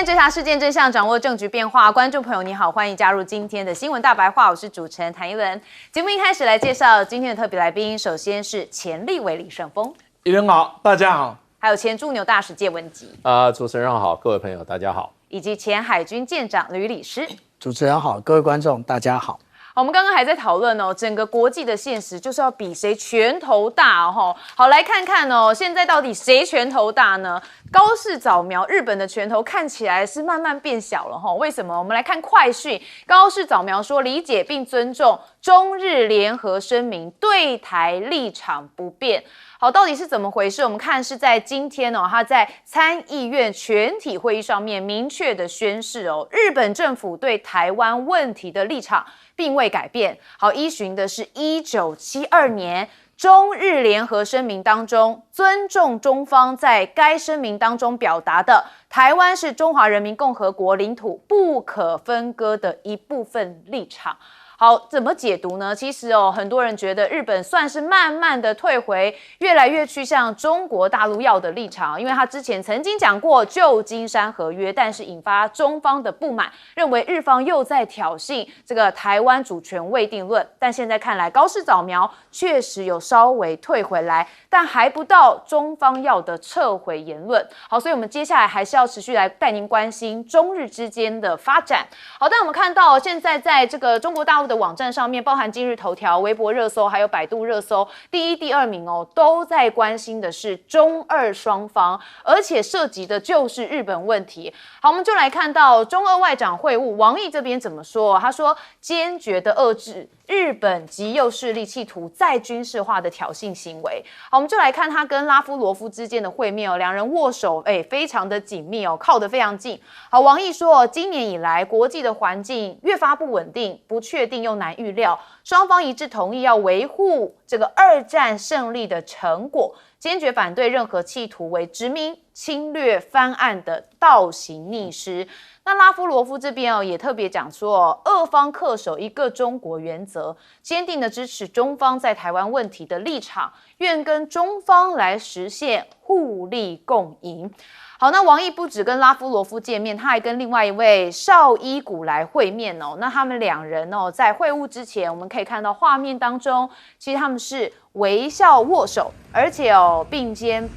天追查事件真相，掌握政局变化。观众朋友你好，欢迎加入今天的新闻大白话，我是主持人谭一伦。节目一开始来介绍今天的特别来宾，首先是前立委李胜峰，一伦好，大家好。还有前驻纽大使谢文吉，主持人好，各位朋友大家好，以及前海军舰长吕礼诗。主持人好，各位观众大家好。我们刚刚还在讨论哦，整个国际的现实就是要比谁拳头大哦。好，来看看哦，现在到底谁拳头大呢？高市早苗，日本的拳头看起来是慢慢变小了哈。为什么？我们来看快讯，高市早苗说理解并尊重中日联合声明，对台立场不变。好，到底是怎么回事？我们看是在今天哦，他在参议院全体会议上面明确的宣示哦，日本政府对台湾问题的立场并未改变。好，依循的是1972年中日联合声明当中，尊重中方在该声明当中表达的台湾是中华人民共和国领土不可分割的一部分立场。好，怎么解读呢？其实哦，很多人觉得日本算是慢慢的退回，越来越趋向中国大陆要的立场，因为他之前曾经讲过旧金山合约，但是引发中方的不满，认为日方又在挑衅这个台湾主权未定论。但现在看来，高市早苗确实有稍微退回来，但还不到中方要的撤回言论。好，所以我们接下来还是要持续来带您关心中日之间的发展。好，但我们看到现在在这个中国大陆的网站上面，包含今日头条、微博热搜，还有百度热搜，第一、第二名哦，都在关心的是中俄双方，而且涉及的就是日本问题。好，我们就来看到中俄外长会晤，王毅这边怎么说？他说坚决的遏制日本极右势力企图再军事化的挑衅行为。好，我们就来看他跟拉夫罗夫之间的会面哦，两人握手，非常的紧密哦，靠得非常近。好，王毅说，今年以来国际的环境越发不稳定、不确定又难预料，双方一致同意要维护这个二战胜利的成果，坚决反对任何企图为殖民、侵略翻案的倒行逆施。那拉夫罗夫这边也特别讲说，俄方恪守一个中国原则，坚定的支持中方在台湾问题的立场，愿跟中方来实现互利共赢。好，那王毅不只跟拉夫罗夫见面，他还跟另外一位绍伊古来会面哦。那他们两人在会晤之前，我们可以看到画面当中，其实他们是微笑握手，而且并肩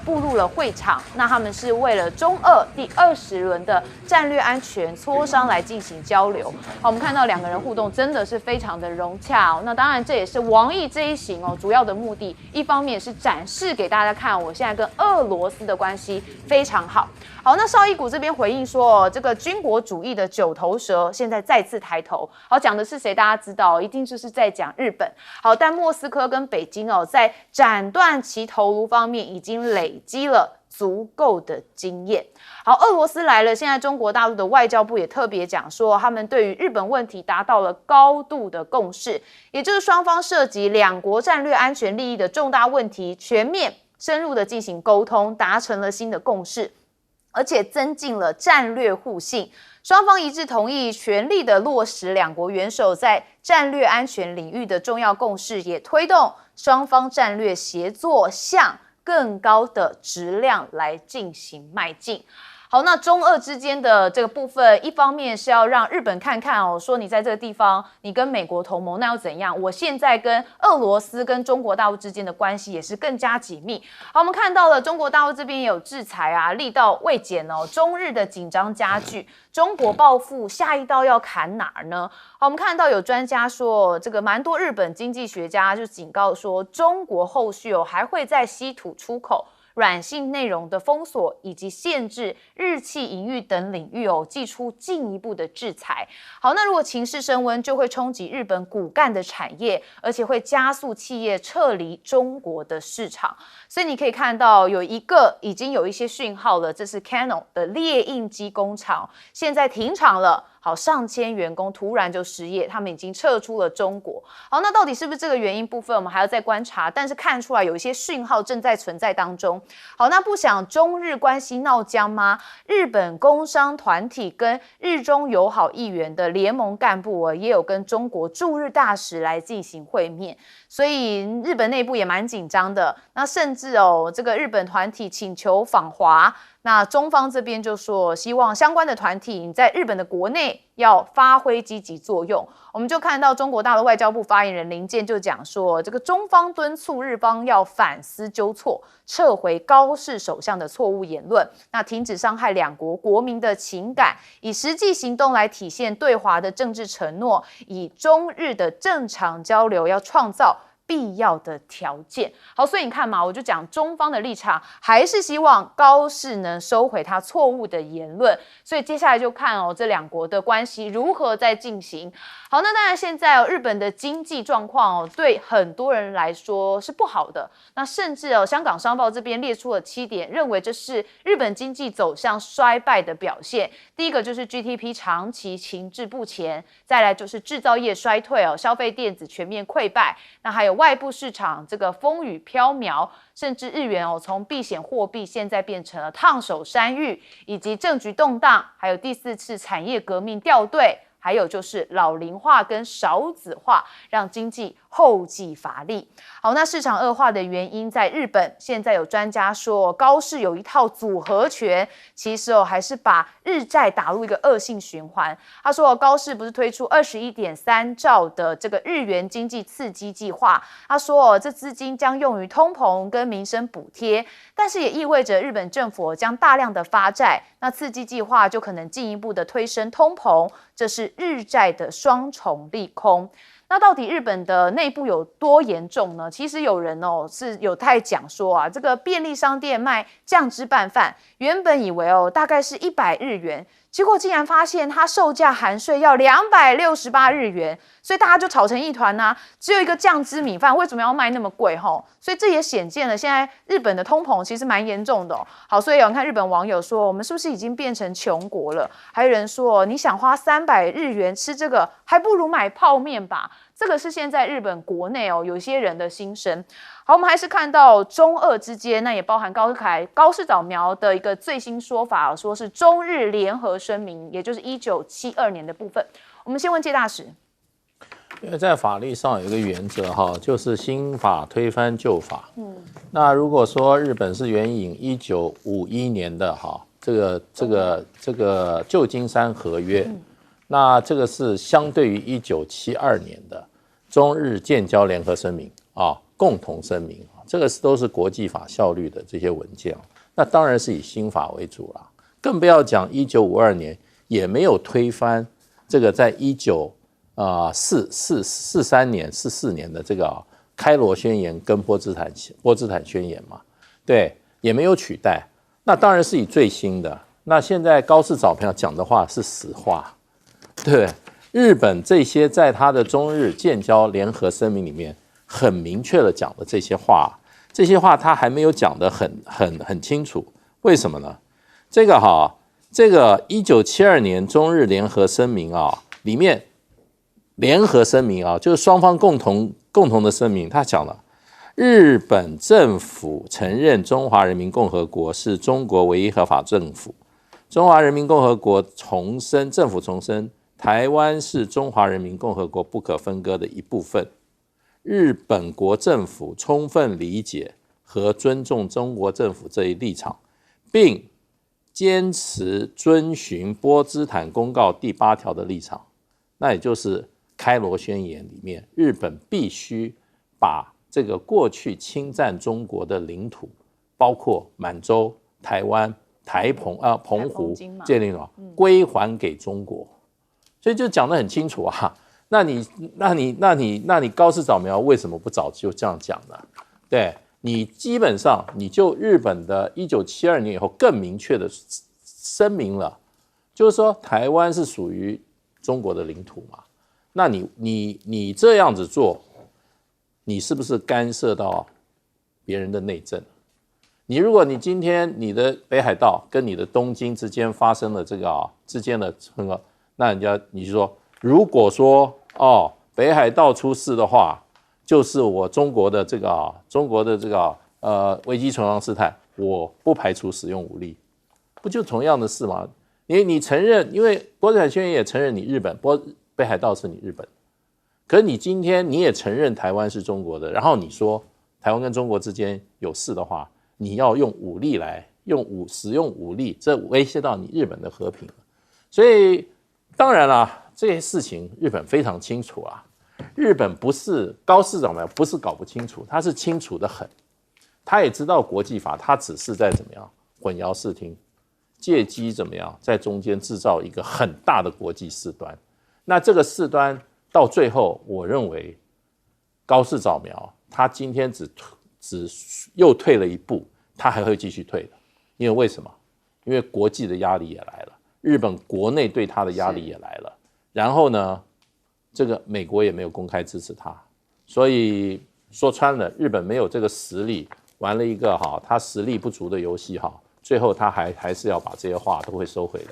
步入了会场。那他们是为了中俄第20轮的战略安全磋商来进行交流。好，我们看到两个人互动真的是非常的融洽哦。那当然这也是王毅这一行主要的目的，一方面是展示给大家看，我现在跟俄罗斯的关系非常好。好，那绍伊古这边回应说，这个军国主义的九头蛇现在再次抬头。好，讲的是谁？大家知道，一定就是在讲日本。好，但莫斯科跟北京在斩断其头颅方面已经累积了足够的经验。好，俄罗斯来了，现在中国大陆的外交部也特别讲说，他们对于日本问题达到了高度的共识，也就是双方涉及两国战略安全利益的重大问题，全面深入的进行沟通，达成了新的共识，而且增进了战略互信。双方一致同意全力的落实两国元首在战略安全领域的重要共识，也推动双方战略协作向更高的质量来进行迈进。好，那中俄之间的这个部分，一方面是要让日本看看说你在这个地方，你跟美国同盟，那又怎样？我现在跟俄罗斯跟中国大陆之间的关系也是更加紧密。好，我们看到了中国大陆这边也有制裁啊，力道未减哦，中日的紧张加剧。中国报复下一刀要砍哪儿呢？好，我们看到有专家说，这个蛮多日本经济学家就警告说，中国后续还会在稀土出口、软性内容的封锁以及限制日企营运等领域祭出进一步的制裁。好，那如果情势升温，就会冲击日本骨干的产业，而且会加速企业撤离中国的市场。所以你可以看到有一个已经有一些讯号了，这是 Canon 的列印机工厂现在停厂了。好，上千员工突然就失业，他们已经撤出了中国。好，那到底是不是这个原因部分，我们还要再观察。但是看出来有一些讯号正在存在当中。好，那不想中日关系闹僵吗？日本工商团体跟日中友好议员的联盟干部也有跟中国驻日大使来进行会面。所以日本内部也蛮紧张的。那甚至这个日本团体请求访华，那中方这边就说希望相关的团体你在日本的国内要发挥积极作用。我们就看到中国大陆外交部发言人林健就讲说，这个中方敦促日方要反思纠错，撤回高市首相的错误言论，那停止伤害两国国民的情感，以实际行动来体现对华的政治承诺，以中日的正常交流要创造必要的条件。好，所以你看嘛，我就讲中方的立场还是希望高市能收回他错误的言论，所以接下来就看这两国的关系如何在进行。好，那当然现在日本的经济状况对很多人来说是不好的，那甚至香港商报这边列出了7点，认为这是日本经济走向衰败的表现。第一个就是 GDP 长期停滞不前，再来就是制造业衰退消费电子全面溃败，那还有外部市场这个风雨飘渺，甚至日元从避险货币现在变成了烫手山芋，以及政局动荡，还有第4次产业革命掉队，还有就是老龄化跟少子化，让经济后继乏力。好，那市场恶化的原因在日本，现在有专家说高市有一套组合拳，其实还是把日债打入一个恶性循环。他说高市不是推出21.3兆的这个日元经济刺激计划，他说这资金将用于通膨跟民生补贴，但是也意味着日本政府将大量的发债，那刺激计划就可能进一步的推升通膨，这是日债的双重利空。那到底日本的内部有多严重呢？其实有人是有在讲说这个便利商店卖酱汁拌饭，原本以为大概是100日元，结果竟然发现它售价含税要268日元，所以大家就吵成一团啊！只有一个酱汁米饭，为什么要卖那么贵？所以这也显见了现在日本的通膨其实蛮严重的。好，所以有人看日本网友说，我们是不是已经变成穷国了？还有人说，你想花300日元吃这个，还不如买泡面吧。这个是现在日本国内有些人的心声。好，我们还是看到中俄之间，那也包含高市早苗的一个最新说法，说是中日联合声明，也就是1972年的部分。我们先问介大使。因为在法律上有一个原则就是新法推翻旧法。那如果说日本是援引1951年的这个旧金山合约，那这个是相对于1972年的中日建交联合声明共同声明这个都是国际法效率的这些文件那当然是以新法为主啦，更不要讲1952年也没有推翻这个在43年、44年的这个开罗宣言跟波茨坦宣言嘛，对，也没有取代，那当然是以最新的。那现在高市早苗讲的话是实话，对，日本这些在他的中日建交联合声明里面很明确的讲的这些话他还没有讲得很清楚，为什么呢？这个1972年中日联合声明里面联合声明就是双方共同的声明，他讲了日本政府承认中华人民共和国是中国唯一合法政府，中华人民共和国政府重申台湾是中华人民共和国不可分割的一部分，日本国政府充分理解和尊重中国政府这一立场，并坚持遵循波茨坦公告第8条的立场，那也就是开罗宣言里面日本必须把这个过去侵占中国的领土，包括满洲、台湾、澎湖这些地方归还给中国，所以就讲得很清楚那你高市早苗为什么不早就这样讲呢？对，你基本上你就日本的1972年以后更明确的声明了，就是说台湾是属于中国的领土嘛。那你这样子做，你是不是干涉到别人的内政？如果你今天你的北海道跟你的东京之间发生了这个之间的那你就说，如果说北海道出事的话，就是我中国的这个危机存亡事态，我不排除使用武力，不就同样的事吗？你承认，因为波茨坦宣言也承认你日本北海道是你日本，可是你今天你也承认台湾是中国的，然后你说台湾跟中国之间有事的话，你要用武力来使用武力，这威胁到你日本的和平。所以当然啦，这些事情日本非常清楚啊。日本不是高市长不是搞不清楚，他是清楚的很。他也知道国际法，他只是在怎么样混淆视听，借机怎么样在中间制造一个很大的国际事端。那这个事端到最后，我认为高市早苗他今天只又退了一步，他还会继续退的。因为为什么？因为国际的压力也来了，日本国内对他的压力也来了。然后呢，这个美国也没有公开支持他，所以说穿了，日本没有这个实力，玩了一个他实力不足的游戏最后他还是要把这些话都会收回的。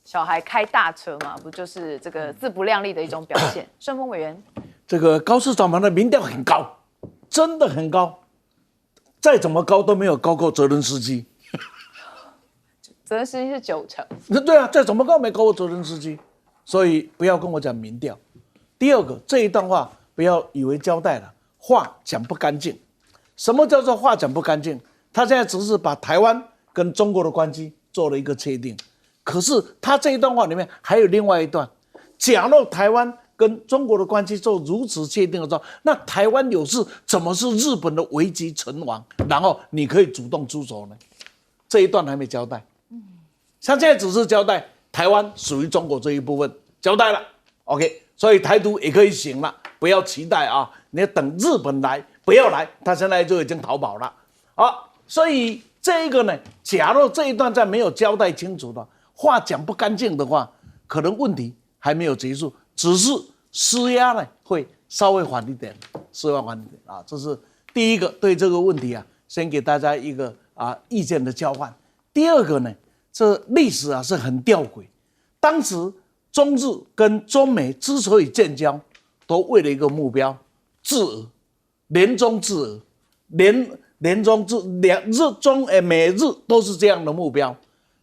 小孩开大车嘛，不就是这个自不量力的一种表现？顺风委员，这个高市早苗的民调很高，真的很高，再怎么高都没有高过泽连斯基。责任司机是90%。对啊，再怎么高没高过泽连斯基，所以不要跟我讲民调。第二个，这一段话不要以为交代了，话讲不干净。什么叫做话讲不干净？他现在只是把台湾跟中国的关系做了一个确定，可是他这一段话里面还有另外一段，假如台湾跟中国的关系做如此确定的时候，那台湾有事怎么是日本的危急存亡？然后你可以主动出手呢？这一段还没交代。他现在只是交代台湾属于中国这一部分，交代了 ，OK， 所以台独也可以行了，不要期待啊，你要等日本来，不要来，他现在就已经逃跑了，所以这个呢，假如这一段再没有交代清楚的话，讲不干净的话，可能问题还没有结束，只是施压呢会稍微缓一点，啊，这是第一个对这个问题啊，先给大家一个意见的交换。第二个呢？这历史是很吊诡，当时中日跟中美之所以建交，都为了一个目标，制俄，联中制俄，联中制美日都是这样的目标。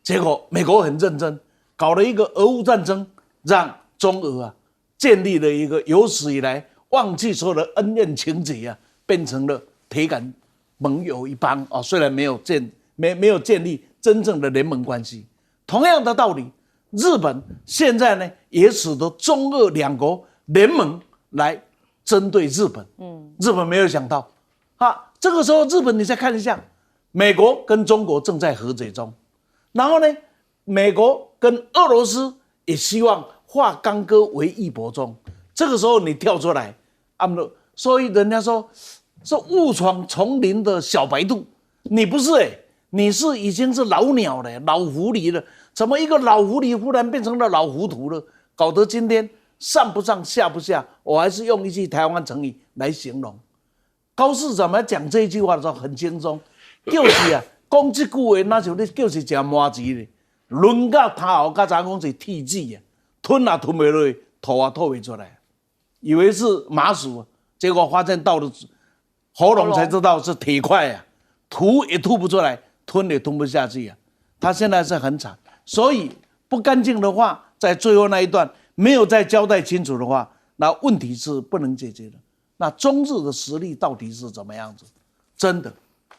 结果美国很认真，搞了一个俄乌战争，让中俄建立了一个有史以来忘记所有的恩怨情结变成了铁杆盟友一帮虽然没有建立真正的联盟关系。同样的道理，日本现在呢也使得中俄两国联盟来针对日本。日本没有想到这个时候日本你再看一下，美国跟中国正在和解中，然后呢美国跟俄罗斯也希望化干戈为玉帛中。这个时候你跳出来所以人家说是误闯丛林的小白兔，你不是你是已经是老鸟了，老狐狸了，怎么一个老狐狸忽然变成了老糊涂了？搞得今天上不上下不下，我还是用一句台湾成语来形容。高市长讲这一句话的时候很轻松，就是讲这句话那像你就是吃麻糍咧，轮到头后，咱讲是铁子吞也吞不落去，吐也吐不出来，以为是麻薯，结果发现到了喉咙才知道是铁块吐也吐不出来，吞也吞不下去他现在是很惨，所以不干净的话，在最后那一段没有再交代清楚的话，那问题是不能解决的。那中日的实力到底是怎么样子？真的，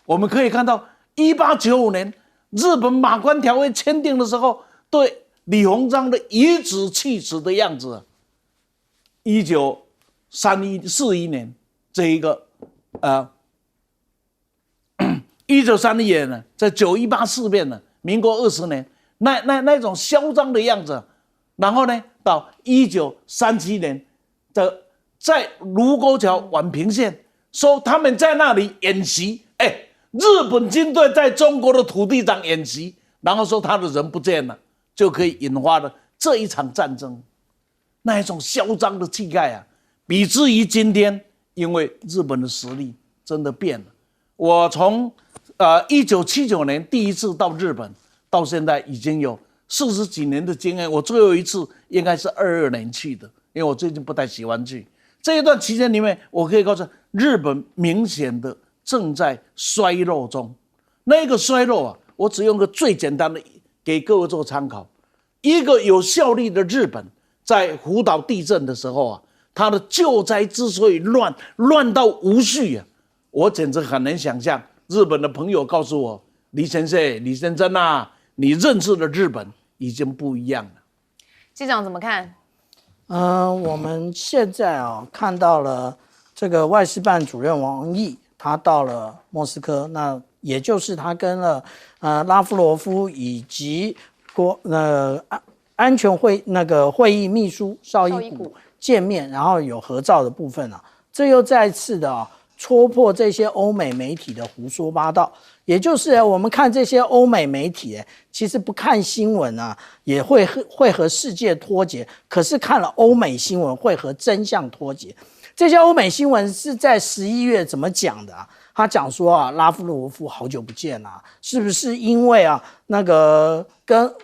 我们可以看到1895年日本马关条约签订的时候，对李鸿章的颐指气使的样子，1941年这一个1931年呢，在918事变呢，民国20年那种嚣张的样子，然后呢，到1937年的在卢沟桥宛平县，说他们在那里演习，日本军队在中国的土地上演习，然后说他的人不见了，就可以引发了这一场战争，那一种嚣张的气概比之于今天，因为日本的实力真的变了。我从1979年第一次到日本，到现在已经有40几年的经验。我最后一次应该是22年去的，因为我最近不太喜欢去。这一段期间里面，我可以告诉日本明显的正在衰落中。那个衰落我只用个最简单的给各位做参考。一个有效率的日本，在福岛地震的时候他的救灾之所以乱到无序啊，我简直很难想象。日本的朋友告诉我，李先生啊，你认识的日本已经不一样了。机长怎么看？我们现在看到了这个外事办主任王毅，他到了莫斯科，那也就是他跟了拉夫罗夫以及安全会议秘书绍伊古见面，然后有合照的部分这又再次的戳破这些欧美媒体的胡说八道。也就是我们看这些欧美媒体其实不看新闻也会和世界脱节，可是看了欧美新闻会和真相脱节。这些欧美新闻是在11月怎么讲的他讲说拉夫罗夫好久不见是不是因为那个跟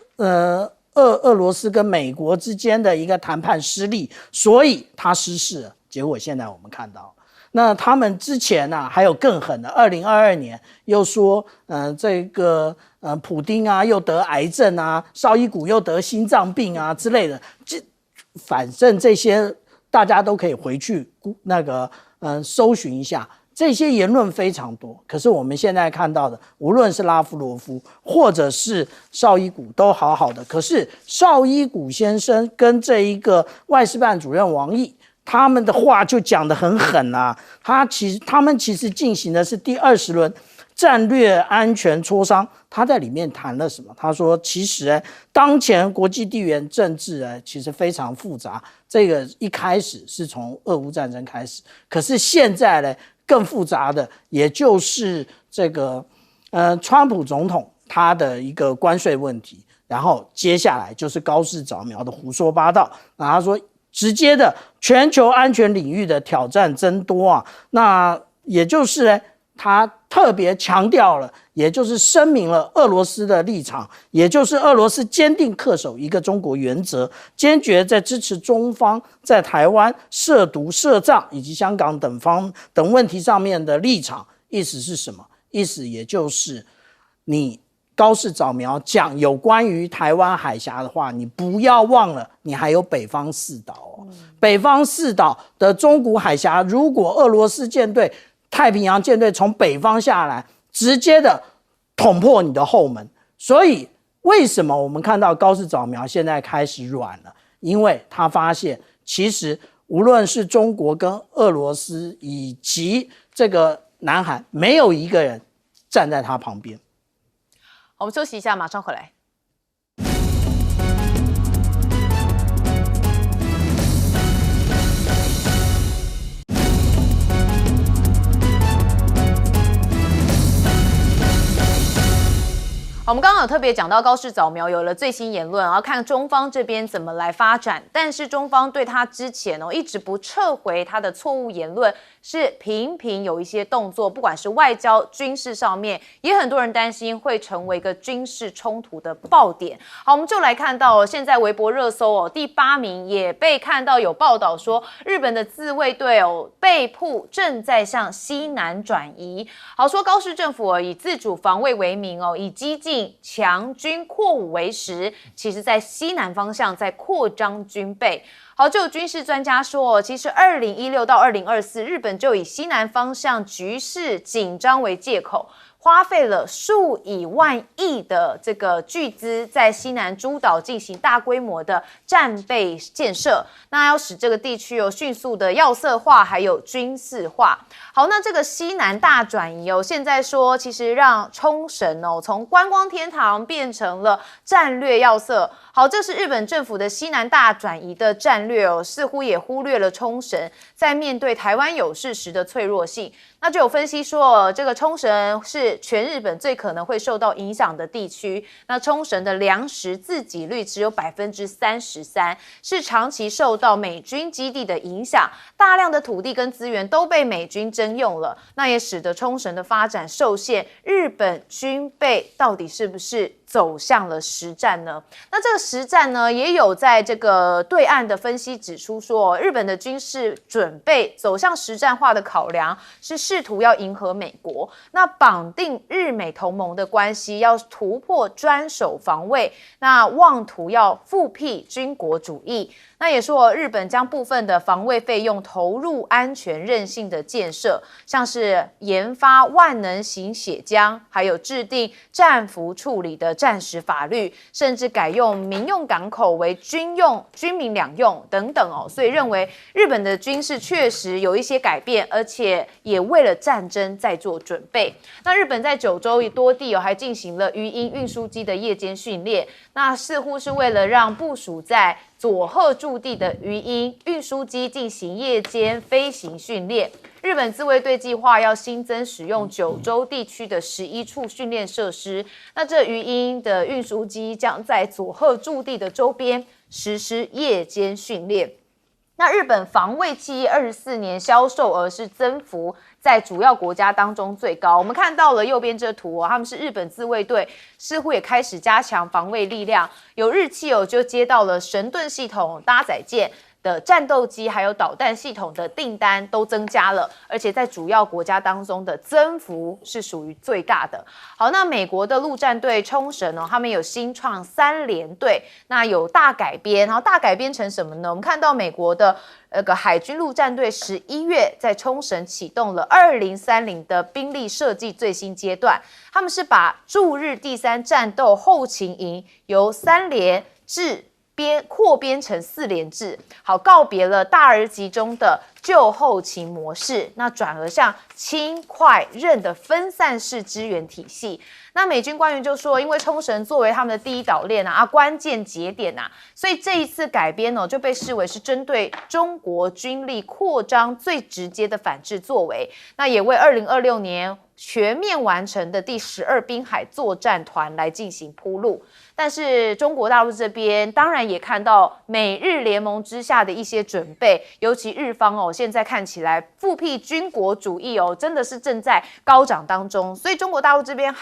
俄罗斯跟美国之间的一个谈判失利，所以他失势了。结果现在我们看到，那他们之前还有更狠的，2022年又说这个普丁又得癌症绍伊古又得心脏病之类的，反正这些大家都可以回去搜寻一下。这些言论非常多，可是我们现在看到的，无论是拉夫罗夫或者是绍伊古都好好的，可是绍伊古先生跟这一个外事办主任王毅，他们的话就讲得很狠他们其实进行的是第20轮战略安全磋商。他在里面谈了什么？他说其实当前国际地缘政治其实非常复杂，这个一开始是从俄乌战争开始，可是现在呢更复杂的也就是这个川普总统他的一个关税问题，然后接下来就是高市早苗的胡说八道。那他说直接的全球安全领域的挑战增多那也就是他特别强调了，也就是声明了俄罗斯的立场，也就是俄罗斯坚定恪守一个中国原则，坚决在支持中方在台湾涉毒涉藏以及香港等问题上面的立场。意思是什么？意思也就是你高市早苗讲有关于台湾海峡的话，你不要忘了你还有北方四岛北方四岛的中古海峡，如果俄罗斯舰队太平洋舰队从北方下来，直接的捅破你的后门。所以为什么我们看到高市早苗现在开始软了？因为他发现其实无论是中国跟俄罗斯以及这个南韩，没有一个人站在他旁边。我们休息一下，马上回来。我们刚刚有特别讲到高市早苗有了最新言论，然后看中方这边怎么来发展。但是中方对他之前一直不撤回他的错误言论，是频频有一些动作，不管是外交、军事上面，也很多人担心会成为一个军事冲突的爆点。好，我们就来看到现在微博热搜第8名也被看到有报道说，日本的自卫队被曝正在向西南转移。好，说高市政府以自主防卫为名以激进强军扩武为实，其实在西南方向在扩张军备。好，就有军事专家说其实2016到2024，日本就以西南方向局势紧张为借口，花费了数以万亿的这个巨资，在西南诸岛进行大规模的战备建设，那要使这个地区迅速的要色化，还有军事化。好，那这个西南大转移现在说其实让冲绳从观光天堂变成了战略要色。好，这是日本政府的西南大转移的战略似乎也忽略了冲绳在面对台湾有事时的脆弱性。那就有分析说这个冲绳是全日本最可能会受到影响的地区。那冲绳的粮食自给率只有33%，是长期受到美军基地的影响，大量的土地跟资源都被美军征用了，那也使得冲绳的发展受限。日本军备到底是不是走向了实战呢？那这个实战呢，也有在这个对岸的分析指出说，日本的军事准备走向实战化的考量是试图要迎合美国，那绑定日美同盟的关系，要突破专守防卫，那妄图要复辟军国主义。那也说日本将部分的防卫费用投入安全韧性的建设，像是研发万能型血浆，还有制定战俘处理的战时法律，甚至改用民用港口为军民两用等等哦。所以认为日本的军事确实有一些改变，而且也为了战争在做准备。那日本在九州多地还进行了鱼鹰运输机的夜间训练，那似乎是为了让部署在佐贺驻地的鱼鹰运输机进行夜间飞行训练。日本自卫队计划要新增使用九州地区的11处训练设施。那这鱼鹰的运输机将在佐贺驻地的周边实施夜间训练。那日本防卫企业24年销售额是增幅在主要国家当中最高。我们看到了右边这图他们是日本自卫队，似乎也开始加强防卫力量。有日企就接到了神盾系统搭载舰的战斗机还有导弹系统的订单都增加了，而且在主要国家当中的增幅是属于最大的。好，那美国的陆战队冲绳他们有新创3联队，那有大改编，然后大改编成什么呢？我们看到美国的海军陆战队11月在冲绳启动了2030的兵力设计最新阶段，他们是把驻日第3战斗后勤营由3联制扩编成4联制，好，告别了大而集中的旧后勤模式，那转而向轻快韧的分散式支援体系。那美军官员就说，因为冲绳作为他们的第一岛链关键节点所以这一次改编就被视为是针对中国军力扩张最直接的反制作为，那也为2026年全面完成的第12滨海作战团来进行铺路。但是中国大陆这边当然也看到美日联盟之下的一些准备，尤其日方现在看起来复辟军国主义真的是正在高涨当中，所以中国大陆这边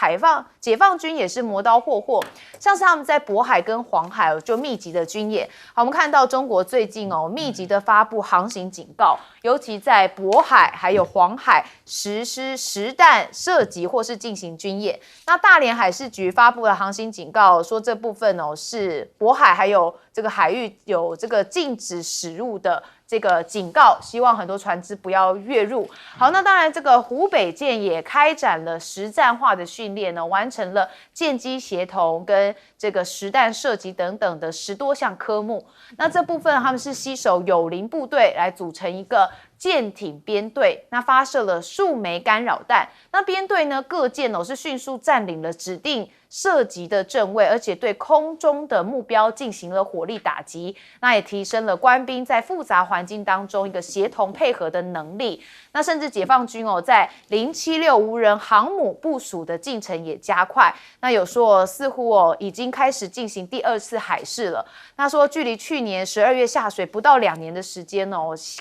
解放军也是磨刀霍霍，像是他们在渤海跟黄海就密集的军演。好，我们看到中国最近密集的发布航行警告，尤其在渤海还有黄海实施实弹射击或是进行军演。那大连海事局发布了航行警告，说这部分是渤海还有这个海域有这个禁止驶入的这个警告，希望很多船只不要越入。好，那当然这个湖北舰也开展了实战化的训练完成了舰机协同跟这个实弹射击等等的10多项科目。那这部分他们是携手友邻部队来组成一个舰艇编队，那发射了数枚干扰弹。那编队呢各舰是迅速占领了指定射击的阵位，而且对空中的目标进行了火力打击，那也提升了官兵在复杂环境当中一个协同配合的能力。那甚至解放军在076无人航母部署的进程也加快，那有说似乎已经开始进行第2次海试了。那说距离去年12月下水不到2年的时间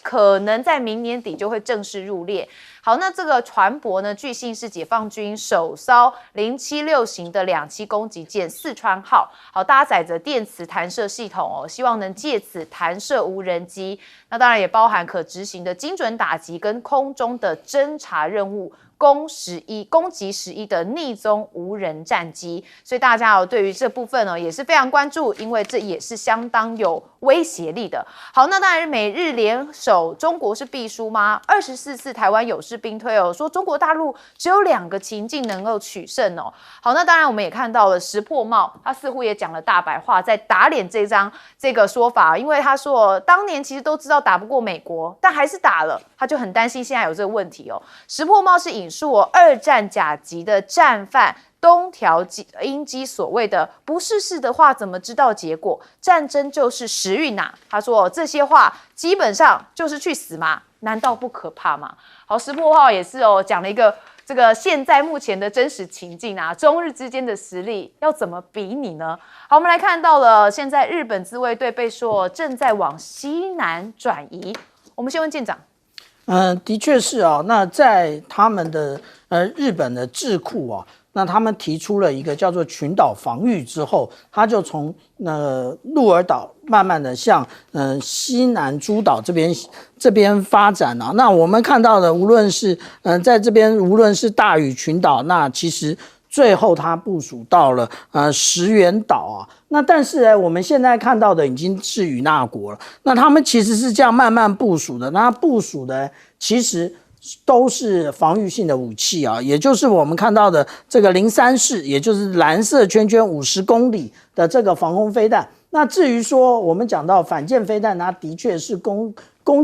可能在明年底就会正式入列。好，那这个船舶呢，据信是解放军首艘076型的2栖攻击舰四川号，好，搭载着电磁弹射系统希望能借此弹射无人机。那当然也包含可执行的精准打击跟空中的侦察任务。攻击11的逆踪无人战机，所以大家对于这部分也是非常关注，因为这也是相当有威胁力的。好，那当然美日联手，中国是必输吗？24次台湾有事兵推说中国大陆只有2个情境能够取胜好，那当然我们也看到了石破茂，他似乎也讲了大白话，在打脸这个说法，因为他说当年其实都知道打不过美国，但还是打了，他就很担心现在有这个问题石破茂是引述2战甲级的战犯东条英机所谓的不试试的话怎么知道结果，战争就是时运他说这些话基本上就是去死嘛，难道不可怕吗？好，石破茂也是讲了一个这个现在目前的真实情境中日之间的实力要怎么比拟呢？好，我们来看到了现在日本自卫队被说正在往西南转移，我们先问舰长。的确是那在他们的日本的智库那他们提出了一个叫做群岛防御之后，他就从鹿儿岛慢慢的向西南诸岛这边发展那我们看到的，无论是在这边无论是大屿群岛，那其实最后它部署到了石垣岛啊。那但是呢，我们现在看到的已经是与那国了。那他们其实是这样慢慢部署的，那部署的其实都是防御性的武器啊，也就是我们看到的这个03式，也就是蓝色圈圈50公里的这个防空飞弹。那至于说我们讲到反舰飞弹，它的确是攻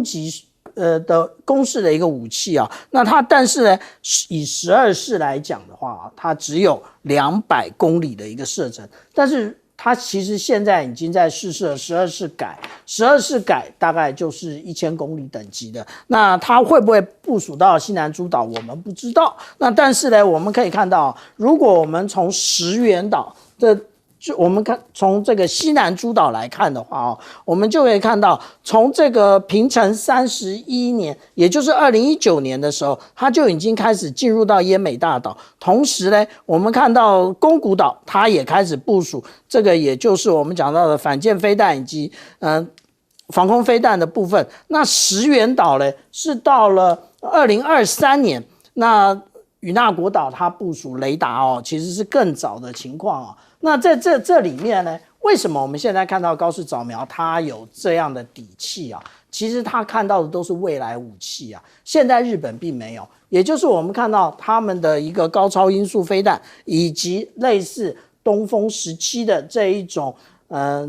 击的攻势的一个武器啊。那它但是呢，以12式来讲的话，它只有200公里的一个射程，但是它其实现在已经在试射12式改，12式改大概就是1000公里等级的。那它会不会部署到西南诸岛，我们不知道。那但是呢，我们可以看到，如果我们从石垣岛的我们看从这个西南诸岛来看的话我们就可以看到，从这个平成31年，也就是2019年的时候，它就已经开始进入到奄美大岛。同时呢，我们看到宫古岛，它也开始部署这个，也就是我们讲到的反舰飞弹以及防空飞弹的部分。那石垣岛呢，是到了2023年，那与那国岛它部署雷达其实是更早的情况那在这里面呢，为什么我们现在看到高市早苗它有这样的底气其实他看到的都是未来武器现在日本并没有，也就是我们看到他们的一个高超音速飞弹，以及类似东风17的这一种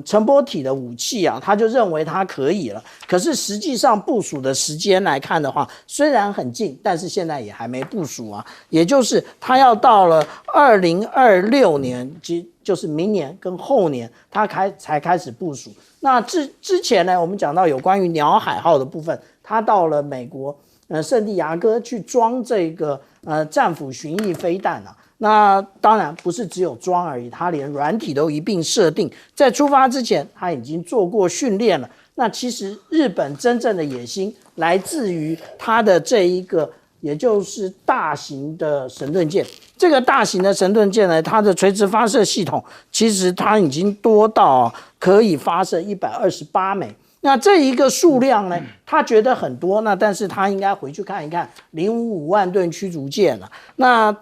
乘波体的武器他就认为它可以了。可是实际上部署的时间来看的话，虽然很近，但是现在也还没部署也就是它要到了2026年，就是明年跟后年，它才开始部署。那之前呢，我们讲到有关于鸟海号的部分，它到了美国圣地亚哥去装这个战斧巡弋飞弹那当然不是只有装而已，它连软体都一并设定。在出发之前，它已经做过训练了。那其实日本真正的野心来自于它的这一个，也就是大型的神盾舰。这个大型的神盾舰呢，它的垂直发射系统其实它已经多到可以发射128枚。那这一个数量呢，他觉得很多，那但是他应该回去看一看055万吨驱逐舰那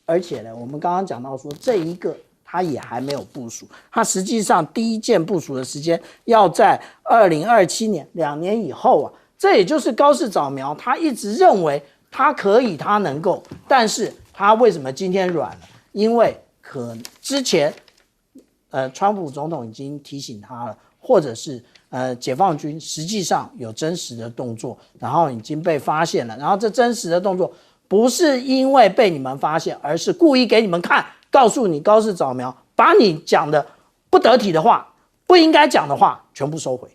而且呢，我们刚刚讲到说这一个它也还没有部署，它实际上第一件部署的时间要在2027年，2年以后这也就是高市早苗他一直认为他可以，他能够，但是他为什么今天软了？因为之前川普总统已经提醒他了，或者是解放军实际上有真实的动作，然后已经被发现了，然后这真实的动作不是因为被你们发现，而是故意给你们看，告诉你高市早苗把你讲的不得体的话、不应该讲的话全部收回。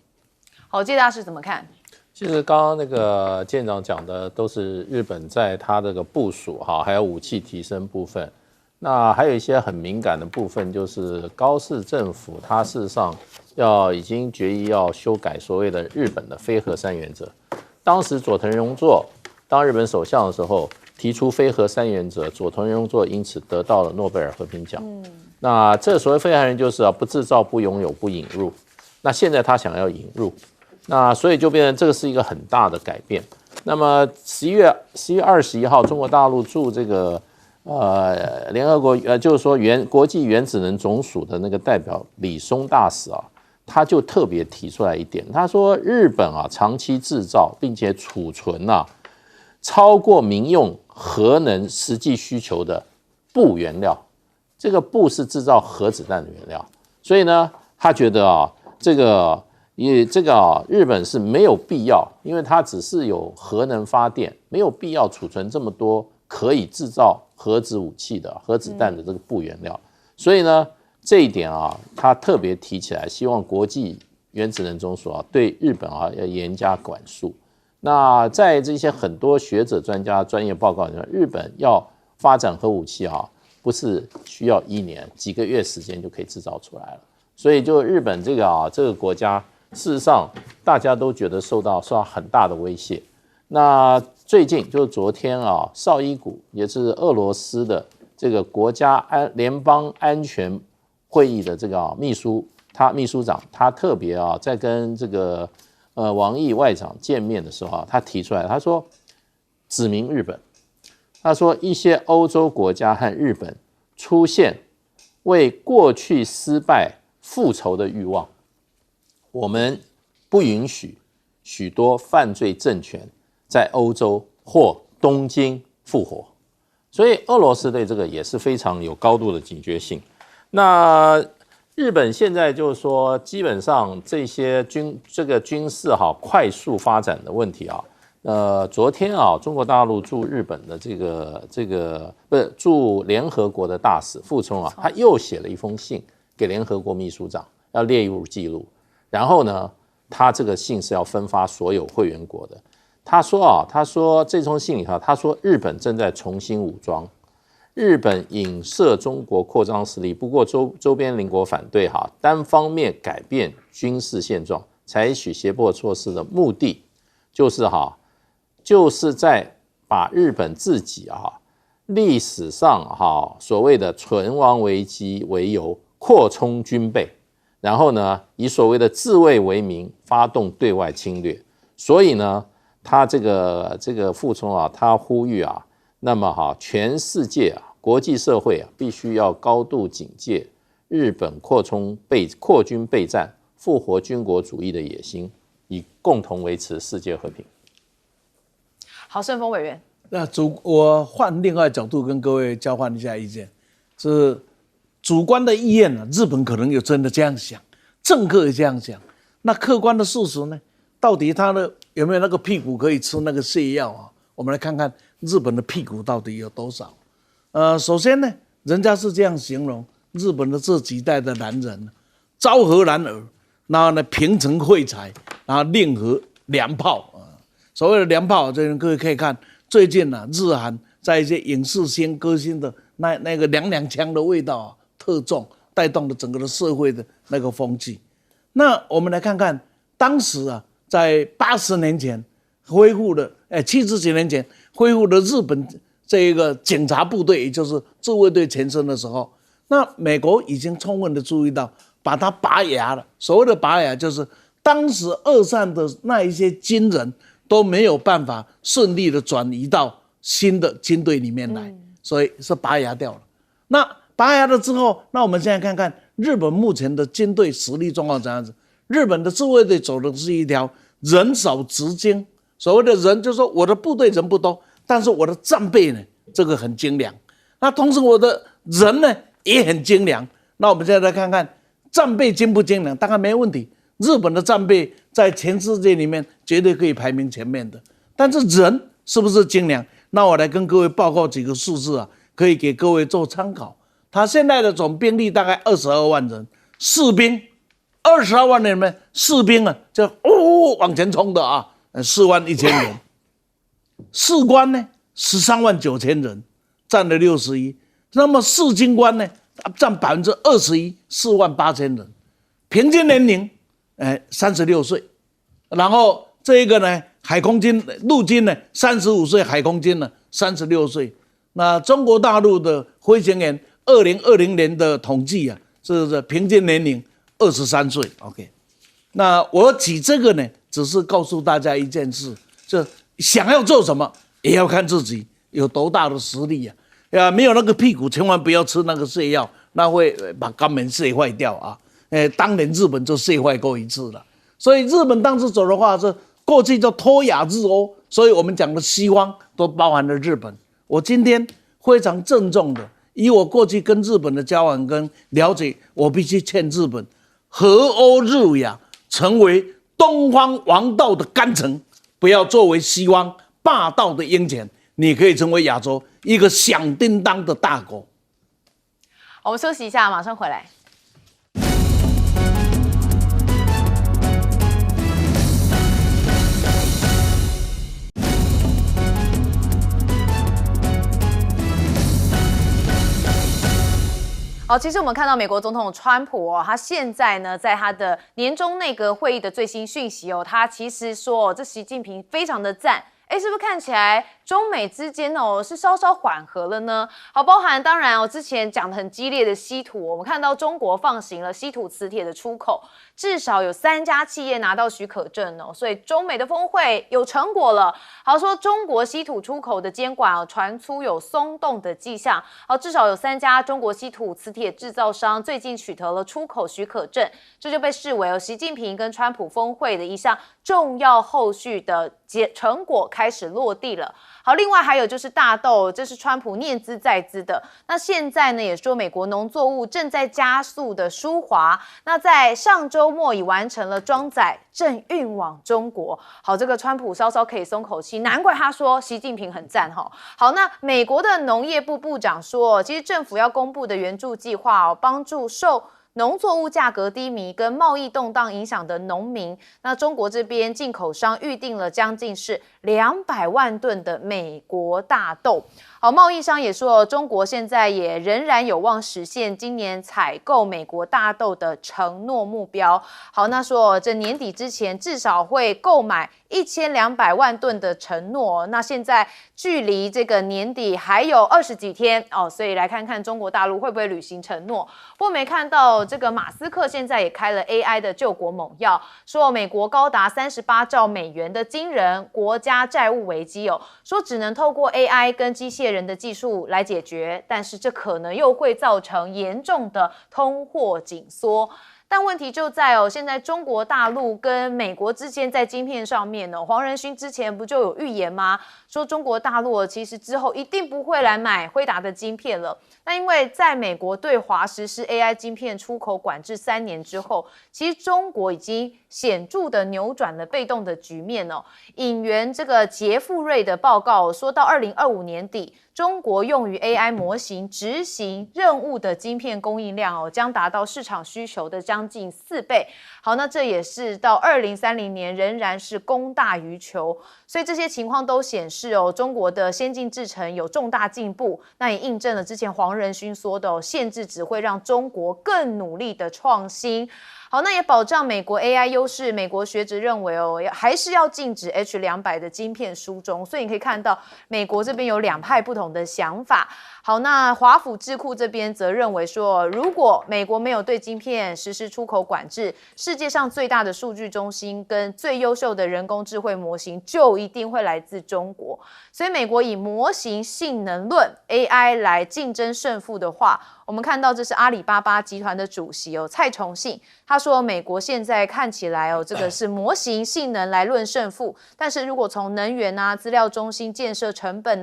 好，介大师怎么看？其实刚刚那个舰长讲的都是日本在它这个部署还有武器提升部分。那还有一些很敏感的部分，就是高市政府它事实上已经决议要修改所谓的日本的非核三原则。当时佐藤荣作当日本首相的时候提出非核三原则，佐藤荣作因此得到了诺贝尔和平奖。那这所谓非核三原则就是不制造、不拥有、不引入。那现在他想要引入，那所以就变成这个是一个很大的改变。那么11月21号，中国大陆驻这个联合国就是说国际原子能总署的那个代表李松大使他就特别提出来一点，他说日本长期制造并且储存超过民用核能实际需求的钚原料，这个钚是制造核子弹的原料，所以呢，他觉得日本是没有必要，因为它只是有核能发电，没有必要储存这么多可以制造核子武器的核子弹的这个钚原料，所以呢，这一点他特别提起来，希望国际原子能总署对日本要严加管束。那在这些很多学者、专家、专业报告里面，日本要发展核武器不是需要1年几个月时间就可以制造出来了。所以就日本这个国家，事实上大家都觉得受到很大的威胁。那最近就是昨天绍伊古也是俄罗斯的这个国家联邦安全会议的这个秘书长，他特别在跟这个王毅外长见面的时候他提出来，他说指明日本，他说一些欧洲国家和日本出现为过去失败复仇的欲望。我们不允许许多犯罪政权在欧洲或东京复活，所以俄罗斯对这个也是非常有高度的警觉性。那日本现在就是说，基本上这些军事快速发展的问题昨天中国大陆驻日本的驻联合国的大使傅聪他又写了一封信给联合国秘书长，要列入记录。然后呢，他这个信是要分发所有会员国的。他说这封信里头，他说日本正在重新武装，日本影射中国扩张势力，不过周边邻国反对单方面改变军事现状，采取胁迫措施的目的，就是在把日本自己历史上所谓的存亡危机为由，扩充军备，然后呢，以所谓的自卫为名，发动对外侵略。所以呢，他这个傅聪他呼吁那么全世界国际社会必须要高度警戒日本扩军备战、复活军国主义的野心，以共同维持世界和平。好，盛峰委员，那我换另外角度跟各位交换一下意见，是主观的意愿日本可能有真的这样想，政客也这样想。那客观的事实呢？到底他的有没有那个屁股可以吃那个泻药我们来看看日本的屁股到底有多少。首先呢，人家是这样形容日本的这几代的男人：昭和男儿，然后呢平成惠才，然后令和良炮所谓的良炮，各位可以看最近日韩在一些影视星歌星的那个娘腔的味道特重，带动了整个的社会的那个风气。那我们来看看当时在80年前恢复的，70几年前恢复的日本这一个警察部队，也就是自卫队前身的时候，那美国已经充分的注意到，把它拔牙了。所谓的拔牙，就是当时二战的那一些军人都没有办法顺利的转移到新的军队里面来，所以是拔牙掉了。那拔牙了之后，那我们现在看看日本目前的军队实力状况怎样子。日本的自卫队走的是一条人少职精，所谓的人就是说我的部队人不多，但是我的战备呢这个很精良，那同时我的人呢也很精良。那我们现在来看看战备精不精良，大概没问题。日本的战备在全世界里面绝对可以排名前面的，但是人是不是精良？那我来跟各位报告几个数字可以给各位做参考。他现在的总兵力大概22万人，士兵22万人里面，士兵就往前冲的4万1千人，士官呢13万9千人，占了61%。那么士军官呢占21%，4万8千人，平均年龄36岁，然后这一个呢海空军陆军呢35岁，海空军呢36岁。那中国大陆的飞行员2020年的统计是平均年龄23岁。OK， 那我举这个呢，只是告诉大家一件事，就想要做什么，也要看自己有多大的实力没有那个屁股，千万不要吃那个泻药，那会把肛门泻坏掉当年日本就泻坏过一次了。所以日本当时走的话是过去叫脱亚日欧，所以我们讲的西方都包含了日本。我今天非常郑重的，以我过去跟日本的交往跟了解，我必须劝日本和欧日亚成为东方王道的干城，不要作为西方霸道的鹰犬，你可以成为亚洲一个响叮当的大国。我们休息一下，马上回来。其实我们看到美国总统川普他现在呢，在他的年中内阁会议的最新讯息他其实说这习近平非常的赞，是不是看起来中美之间是稍稍缓和了呢？好，包含当然之前讲的很激烈的稀土，我们看到中国放行了稀土磁铁的出口，至少有3家企业拿到许可证所以中美的峰会有成果了。好，说中国稀土出口的监管传出有松动的迹象，好，至少有3家中国稀土磁铁制造商最近取得了出口许可证，这就被视为习近平跟川普峰会的一项重要后续的成果开始落地了。好，另外还有就是大豆，这是川普念兹在兹的。那现在呢，也说美国农作物正在加速的疏滑。那在上周末已完成了装载，正运往中国。好，这个川普稍稍可以松口气，难怪他说习近平很赞哈。好，那美国的农业部部长说，其实政府要公布的援助计划帮助受农作物价格低迷跟贸易动荡影响的农民，那中国这边进口商预定了将近是200万吨的美国大豆。好，贸易商也说，中国现在也仍然有望实现今年采购美国大豆的承诺目标。好，那说这年底之前至少会购买1200万吨的承诺，那现在距离这个年底还有20几天所以来看看中国大陆会不会履行承诺。不过没看到这个马斯克现在也开了 AI 的救国猛药，说美国高达38兆美元的惊人国家债务危机说只能透过 AI 跟机械人的技术来解决，但是这可能又会造成严重的通货紧缩。但问题就在现在中国大陆跟美国之间在晶片上面黄仁勋之前不就有预言吗？说中国大陆其实之后一定不会来买辉达的晶片了。那因为在美国对华实施 AI 晶片出口管制3年之后，其实中国已经显著的扭转了被动的局面引援这个杰富瑞的报告说，到2025年底，中国用于 AI 模型执行任务的晶片供应量将达到市场需求的将近4倍。好，那这也是到2030年仍然是供大于求，所以这些情况都显示中国的先进制程有重大进步。那也印证了之前黄仁勋说的限制只会让中国更努力的创新。好，那也保障美国 AI 优势。美国学者认为还是要禁止 H200 的晶片输中，所以你可以看到美国这边有2派不同的想法。好，那华府智库这边则认为说，如果美国没有对晶片实施出口管制，世界上最大的数据中心跟最优秀的人工智慧模型就一定会来自中国。所以美国以模型性能论 AI 来竞争胜负的话，我们看到这是阿里巴巴集团的主席蔡崇信，他说美国现在看起来这个是模型性能来论胜负，但是如果从能源资料中心建设成本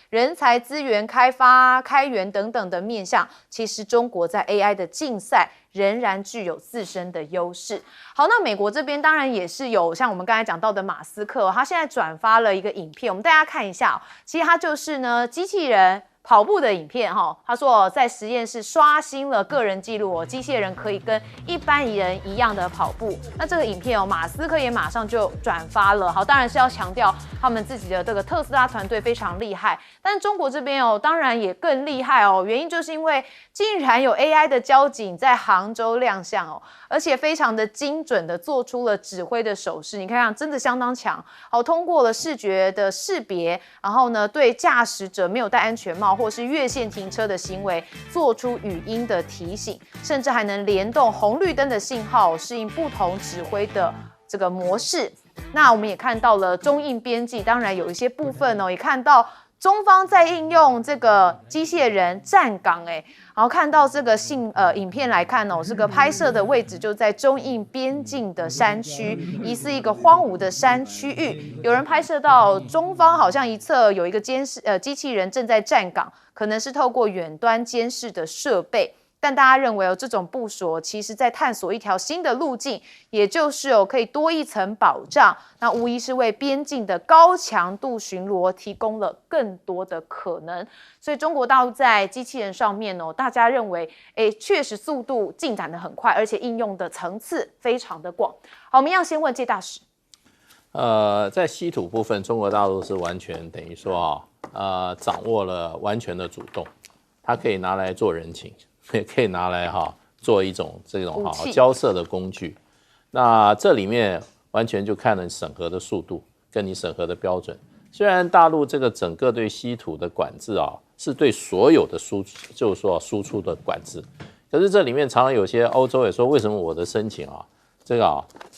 人才资源开发开源等等的面向，其实中国在 AI 的竞赛仍然具有自身的优势。好，那美国这边当然也是有像我们刚才讲到的马斯克，他现在转发了一个影片，我们大家看一下其实他就是呢机器人跑步的影片他说在实验室刷新了个人纪录机器人可以跟一般人一样的跑步。那这个影片马斯克也马上就转发了。好，当然是要强调他们自己的这个特斯拉团队非常厉害，但中国这边当然也更厉害原因就是因为竟然有 AI 的交警在杭州亮相而且非常的精准的做出了指挥的手势，你看看真的相当强。好，通过了视觉的识别，然后呢对驾驶者没有戴安全帽或是越线停车的行为做出语音的提醒，甚至还能联动红绿灯的信号，适应不同指挥的这个模式。那我们也看到了中印边境，当然有一些部分也看到中方在应用这个机械人站岗然后看到这个影片来看这个拍摄的位置就在中印边境的山区，疑似一个荒芜的山区域。有人拍摄到中方好像一侧有一个机器人正在站岗，可能是透过远端监视的设备。但大家认为这种部署其实在探索一条新的路径，也就是可以多一层保障，那无疑是为边境的高强度巡逻提供了更多的可能。所以中国大陆在机器人上面大家认为确实速度进展得很快，而且应用的层次非常的广。好，我们要先问介大使。在稀土部分，中国大陆是完全等于说掌握了完全的主动，它可以拿来做人情，也可以拿来做一种这种交涉的工具。那这里面完全就看了审核的速度跟你审核的标准虽然大陆这个整个对稀土的管制啊，是对所有的就是说输出的管制，可是这里面常常有些欧洲也说，为什么我的申请啊，这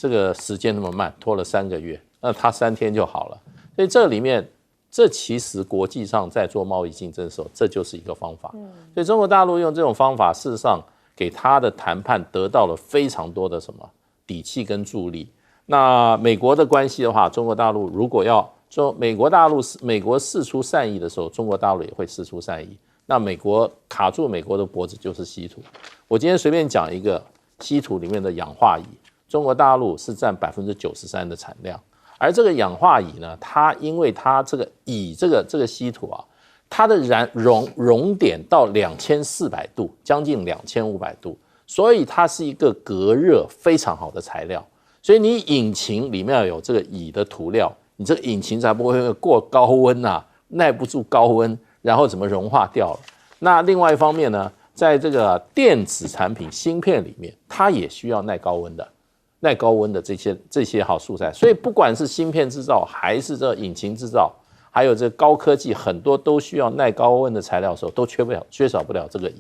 个时间那么慢，拖了3个月，那他3天就好了。所以这里面，这其实国际上在做贸易竞争的时候，这就是一个方法。所以中国大陆用这种方法，事实上给他的谈判得到了非常多的什么底气跟助力。那美国的关系的话，中国大陆如果要说美国释出善意的时候，中国大陆也会释出善意。那美国卡住美国的脖子就是稀土。我今天随便讲一个稀土里面的氧化铱，中国大陆是占93%的产量。而这个氧化铱呢，因为它这个铱这个稀土啊，它的熔点到2400度，将近2500度，所以它是一个隔热非常好的材料。所以你引擎里面有这个铱的涂料，你这个引擎才不会过高温啊，耐不住高温，然后怎么融化掉了。那另外一方面呢，在这个电子产品芯片里面，它也需要耐高温的这些好素材。所以不管是芯片制造还是这引擎制造，还有这高科技，很多都需要耐高温的材料的时候，都缺少不了这个铱。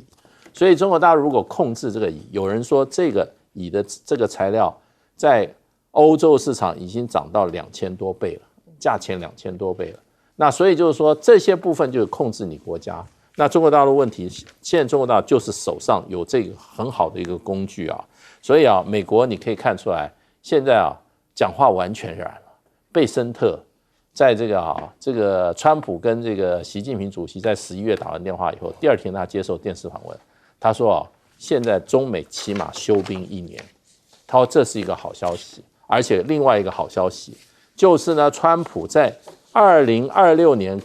所以中国大陆如果控制这个铱，有人说这个铱的这个材料在欧洲市场已经涨到2000多倍了，价钱2000多倍了。那所以就是说这些部分就是控制你国家。那中国大陆问题，现在中国大陆就是手上有这个很好的一个工具啊，所以啊，美国你可以看出来，现在啊讲话完全染了。贝森特在这个川普跟这个习近平主席在11月打完电话以后，第2天他接受电视访问，他说啊，现在中美起码休兵1年，他说这是一个好消息。而且另外一个好消息就是呢，川普在2026年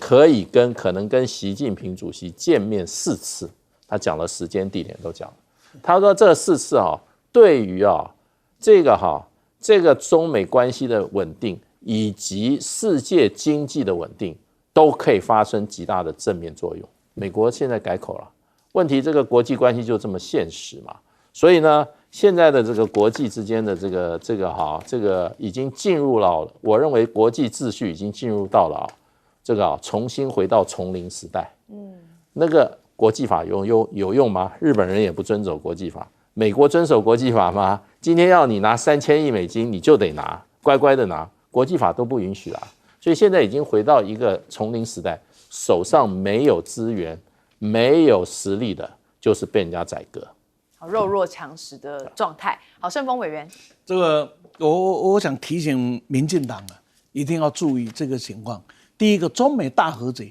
可能跟习近平主席见面4次，他讲了时间地点都讲了。他说这4次啊，对于这个中美关系的稳定以及世界经济的稳定都可以发生极大的正面作用。美国现在改口了，问题这个国际关系就这么现实嘛，所以呢，现在的这个国际之间的这个已经进入了，我认为国际秩序已经进入到了重新回到丛林时代。那个国际法有用吗？日本人也不遵守国际法，美国遵守国际法吗？今天要你拿3000亿美金，你就得拿，乖乖的拿，国际法都不允许啦。所以现在已经回到一个丛林时代，手上没有资源、没有实力的，就是被人家宰割。弱肉强食的状态。好，盛峰委员，这个我想提醒民进党啊，一定要注意这个情况。第一个，中美大和解，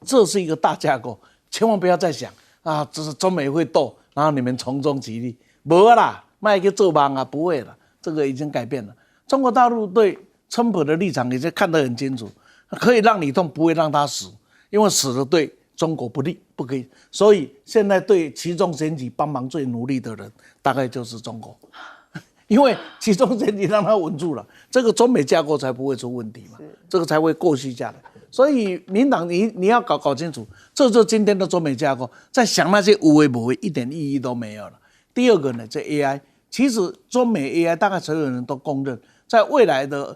这是一个大架构，千万不要再想啊，这是中美会斗，然后你们从中极力，没啦，卖个做梦啊，不会了，这个已经改变了。中国大陆对川普的立场已经看得很清楚，可以让你动，不会让他死，因为死了对中国不利，不可以。所以现在对期中选举帮忙最努力的人，大概就是中国，因为期中选举让他稳住了，这个中美架构才不会出问题嘛，这个才会过续下来。所以民党你要搞清楚，这就是今天的中美架构，在想那些有为无为一点意义都没有了。第二个呢，这 AI， 其实中美 AI 大概所有人都公认，在未来的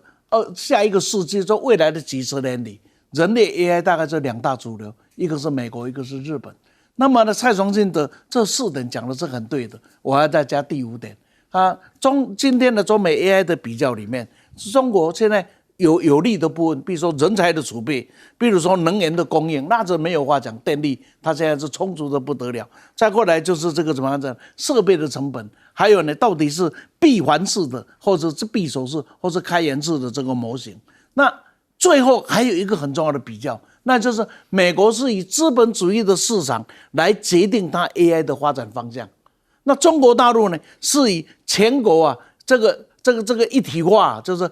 下一个世纪，在未来的几十年里，人类 AI 大概这2大主流，一个是美国，一个是日本。那么呢，蔡崇信的这4点讲的是很对的，我还再加第5点。今天的中美 AI 的比较里面，中国现在有利的部分，比如说人才的储备，比如说能源的供应，那这没有话讲，电力它现在是充足的不得了。再过来就是这个怎么样子，设备的成本，还有呢，到底是闭环式的，或者是闭锁式，或是开源式的这个模型。那最后还有一个很重要的比较，那就是美国是以资本主义的市场来决定它 AI 的发展方向，那中国大陆呢是以全国啊这个一体化，就是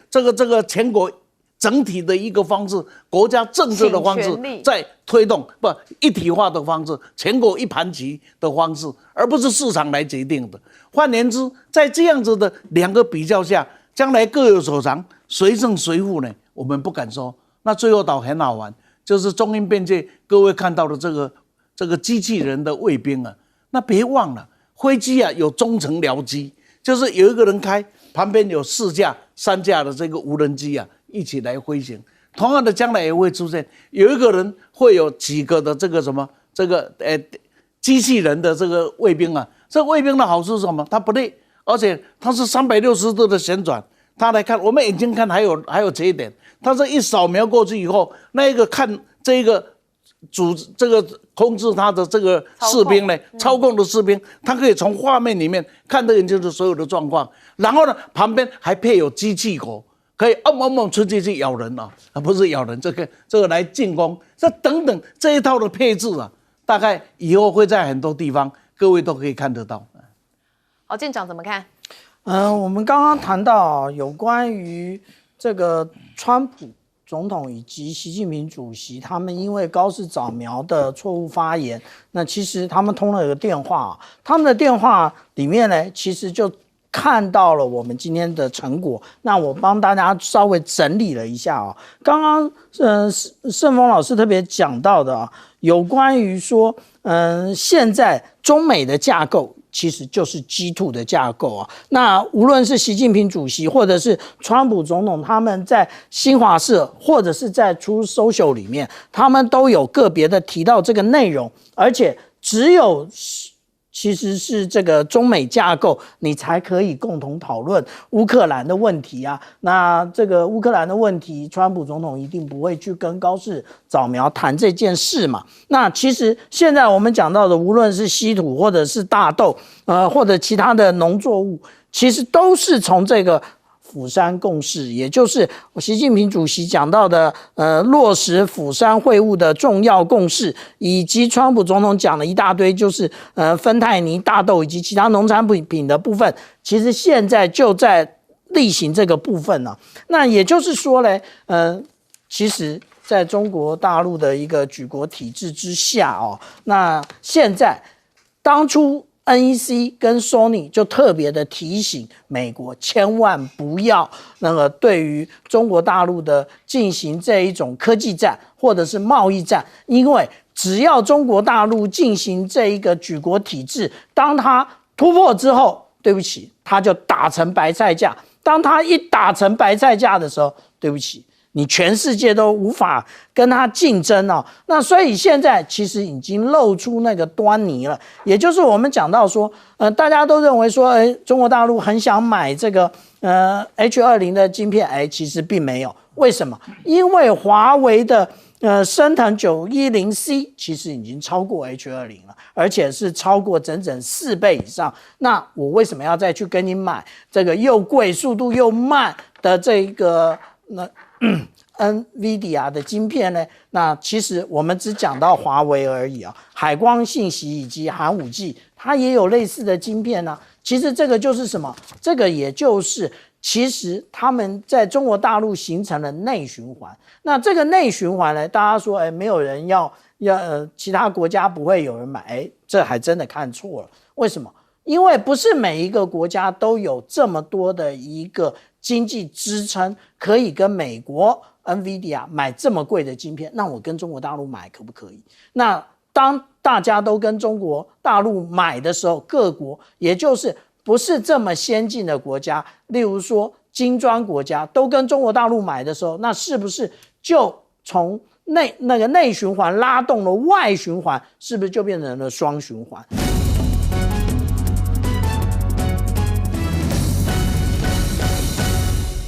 这个全国整体的一个方式，国家政策的方式在推动，不一体化的方式，全国一盘棋的方式，而不是市场来决定的。换言之，在这样子的2个比较下，将来各有所长，谁胜谁负呢？我们不敢说。那最后倒很好玩，就是中英边界各位看到的这个机器人的卫兵啊，那别忘了飞机啊有中程僚机，就是有一个人开，旁边有4架、3架的这个无人机啊一起来飞行。同样的将来也会出现，有一个人会有几个的这个什么机器人的这个卫兵啊。这卫兵的好处是什么？它不累，而且它是360度的旋转。他来看，我们眼睛看还有这一点，它是一扫描过去以后，那一个看这个这个控制他的这个士兵呢，操控的士兵，他可以从画面里面看得见就是所有的状况。然后呢，旁边还配有机器狗，可以出去咬人啊，不是咬人，这个来进攻，这等等这一套的配置啊，大概以后会在很多地方各位都可以看得到。好，舰长怎么看？我们刚刚谈到有关于这个川普总统以及习近平主席，他们因为高市早苗的错误发言，那其实他们通了一个电话，他们的电话里面呢，其实就看到了我们今天的成果。那我帮大家稍微整理了一下啊，刚刚盛峰老师特别讲到的啊，有关于说现在中美的架构其实就是 G2 的架构啊。那无论是习近平主席或者是川普总统，他们在新华社或者是在 Truth Social 里面，他们都有个别的提到这个内容，而且只有其实是这个中美架构，你才可以共同讨论乌克兰的问题啊。那这个乌克兰的问题，川普总统一定不会去跟高市早苗谈这件事嘛。那其实现在我们讲到的，无论是稀土或者是大豆，或者其他的农作物，其实都是从这个釜山共识，也就是习近平主席讲到的落实釜山会晤的重要共识，以及川普总统讲了一大堆，就是芬太尼、大豆以及其他农产品的部分，其实现在就在例行这个部分呢。那也就是说呢，其实在中国大陆的一个举国体制之下哦，那现在当初NEC 跟 Sony 就特别的提醒美国，千万不要那个对于中国大陆的进行这一种科技战或者是贸易战，因为只要中国大陆进行这一个举国体制，当它突破之后，对不起，它就打成白菜价。当它一打成白菜价的时候，对不起，你全世界都无法跟它竞争哦。那所以现在其实已经露出那个端倪了，也就是我们讲到说，大家都认为说，中国大陆很想买这个H20的晶片，其实并没有。为什么？因为华为的升腾910C 其实已经超过 H20了，而且是超过整整4倍以上。那我为什么要再去跟你买这个又贵、速度又慢的这个NVIDIA 的晶片呢？那其实我们只讲到华为而已啊，海光信息以及寒武纪，它也有类似的晶片啊。其实这个就是什么？这个也就是其实他们在中国大陆形成了内循环。那这个内循环呢，大家说没有人要其他国家不会有人买，这还真的看错了。为什么？因为不是每一个国家都有这么多的一个经济支撑，可以跟美国 NVIDIA 买这么贵的晶片，那我跟中国大陆买可不可以？那当大家都跟中国大陆买的时候，各国也就是不是这么先进的国家，例如说金砖国家都跟中国大陆买的时候，那是不是就从那个内循环拉动了外循环，是不是就变成了双循环？